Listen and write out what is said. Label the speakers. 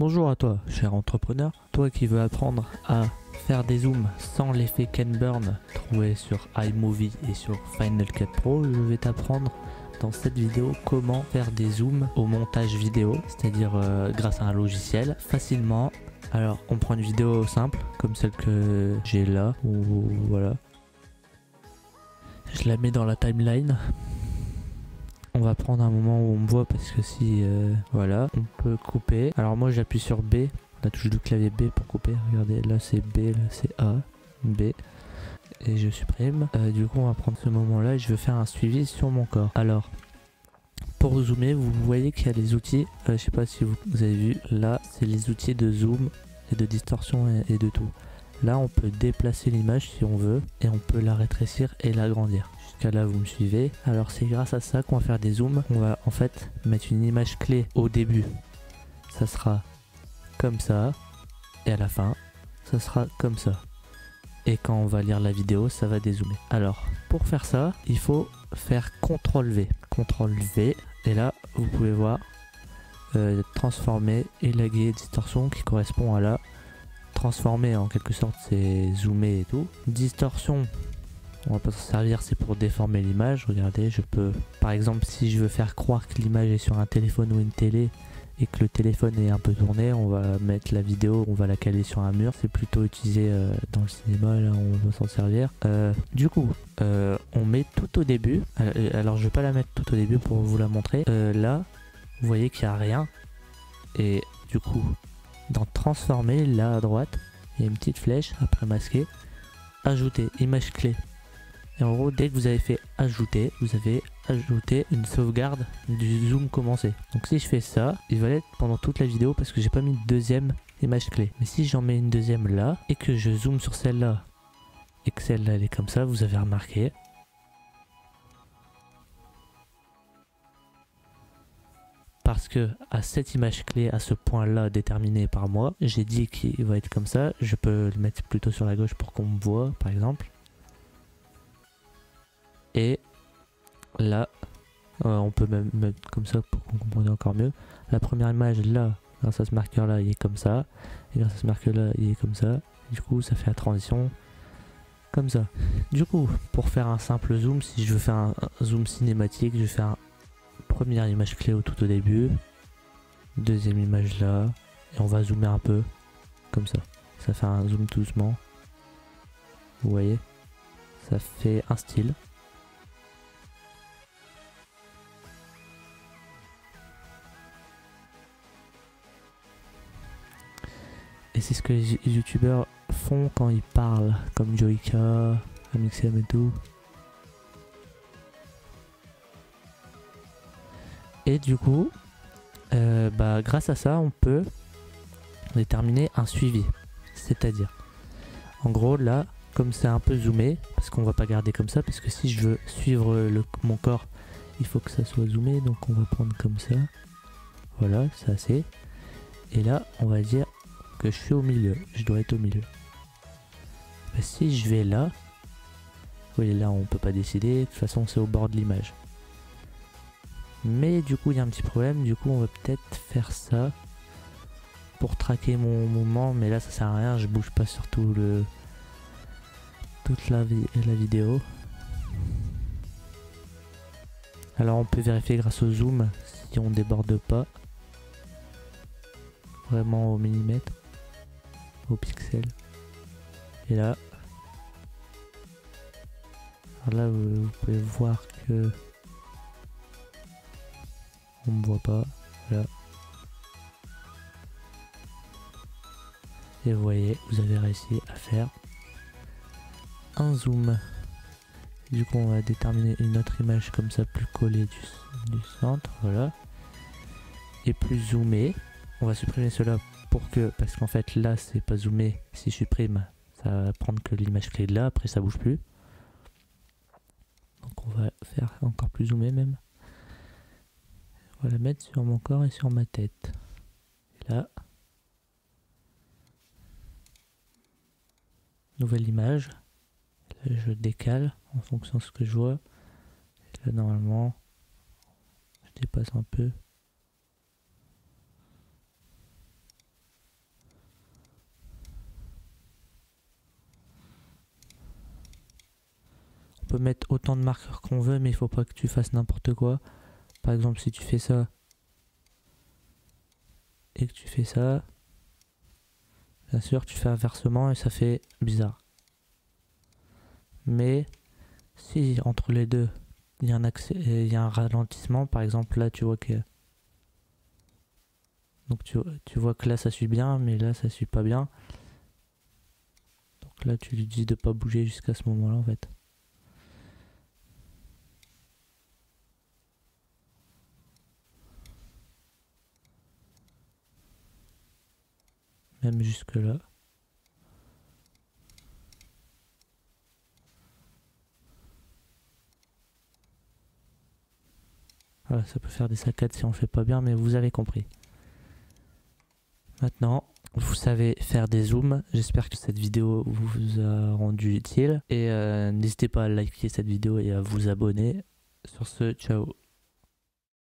Speaker 1: Bonjour à toi, cher entrepreneur. Toi qui veux apprendre à faire des zooms sans l'effet Ken Burn trouvé sur iMovie et sur Final Cut Pro, je vais t'apprendre dans cette vidéo comment faire des zooms au montage vidéo, c'est-à-dire grâce à un logiciel, facilement. Alors on prend une vidéo simple, comme celle que j'ai là, ou voilà. Je la mets dans la timeline. On va prendre un moment où on me voit parce que si voilà, on peut couper. Alors moi j'appuie sur B, la touche du clavier B pour couper. Regardez, là c'est B, là c'est A, B. Et je supprime. Du coup on va prendre ce moment là et je vais faire un suivi sur mon corps. Alors pour zoomer, vous voyez qu'il y a les outils, je sais pas si vous avez vu, là c'est les outils de zoom et de distorsion et de tout. Là on peut déplacer l'image si on veut et on peut la rétrécir et l'agrandir. Jusqu'à là vous me suivez. Alors c'est grâce à ça qu'on va faire des zooms. On va en fait mettre une image clé au début. Ça sera comme ça. Et à la fin, ça sera comme ça. Et quand on va lire la vidéo, ça va dézoomer. Alors pour faire ça, il faut faire CTRL V. CTRL V. Et là vous pouvez voir transformer, élaguer, distorsion qui correspond à la transformer en quelque sorte, c'est zoomer et tout. Distorsion, on va pas s'en servir, c'est pour déformer l'image. Regardez, je peux par exemple si je veux faire croire que l'image est sur un téléphone ou une télé et que le téléphone est un peu tourné, on va mettre la vidéo, on va la caler sur un mur. C'est plutôt utilisé dans le cinéma, là on va s'en servir. Du coup on met tout au début. Alors je vais pas la mettre tout au début pour vous la montrer. Là vous voyez qu'il n'y a rien et du coup dans transformer, là à droite, il y a une petite flèche après masquer, ajouter image clé. Et en gros, dès que vous avez fait ajouter, vous avez ajouté une sauvegarde du zoom commencé. Donc si je fais ça, il va l'être pendant toute la vidéo parce que j'ai pas mis de deuxième image clé. Mais si j'en mets une deuxième là et que je zoome sur celle-là et que celle-là elle est comme ça, vous avez remarqué. Parce que à cette image clé, à ce point là déterminé par moi, j'ai dit qu'il va être comme ça. Je peux le mettre plutôt sur la gauche pour qu'on me voit par exemple. Et là on peut même mettre comme ça pour qu'on comprenne encore mieux. La première image là, grâce à ce marqueur là, il est comme ça. Et grâce à ce marqueur là, il est comme ça. Du coup ça fait la transition comme ça. Du coup pour faire un simple zoom, si je veux faire un zoom cinématique, je vais faire première image clé tout au début, deuxième image là, et on va zoomer un peu, comme ça. Ça fait un zoom doucement. Vous voyez, ça fait un style. Et c'est ce que les youtubeurs font quand ils parlent, comme Joyka, Amixem et tout. Et du coup, grâce à ça, on peut déterminer un suivi. C'est-à-dire, en gros, là, comme c'est un peu zoomé, parce qu'on va pas garder comme ça, parce que si je veux suivre mon corps, il faut que ça soit zoomé, donc on va prendre comme ça. Voilà, c'est assez. Et là, on va dire que je suis au milieu, je dois être au milieu. Si je vais là, vous voyez là, on peut pas décider, de toute façon, c'est au bord de l'image. Mais du coup il y a un petit problème, du coup on va peut-être faire ça pour traquer mon mouvement, mais là ça sert à rien, je bouge pas sur toute la vidéo. Alors on peut vérifier grâce au zoom si on déborde pas vraiment au millimètre, au pixel. Et là, alors là vous pouvez voir que on me voit pas, voilà. Et vous voyez, vous avez réussi à faire un zoom. Du coup, on va déterminer une autre image comme ça, plus collée du centre, voilà. Et plus zoomé. On va supprimer cela pour que, parce qu'en fait là, c'est pas zoomé. Si je supprime, ça va prendre que l'image clé de là, après ça bouge plus. Donc on va faire encore plus zoomé même. On va la mettre sur mon corps et sur ma tête. Et là, nouvelle image. Là, je décale en fonction de ce que je vois. Et là, normalement, je dépasse un peu. peut mettre autant de marqueurs qu'on veut, mais il faut pas que tu fasses n'importe quoi. Par exemple, si tu fais ça et que tu fais ça, bien sûr, tu fais inversement et ça fait bizarre. Mais si entre les deux, il y a il y a un ralentissement, par exemple, là, tu vois que... Donc tu vois que là, ça suit bien, mais là, ça suit pas bien. Donc là, tu lui dis de pas bouger jusqu'à ce moment-là, en fait. Même jusque là. Voilà, ça peut faire des saccades si on fait pas bien, mais vous avez compris. Maintenant, vous savez faire des zooms. J'espère que cette vidéo vous a rendu utile. Et n'hésitez pas à liker cette vidéo et à vous abonner. Sur ce, ciao.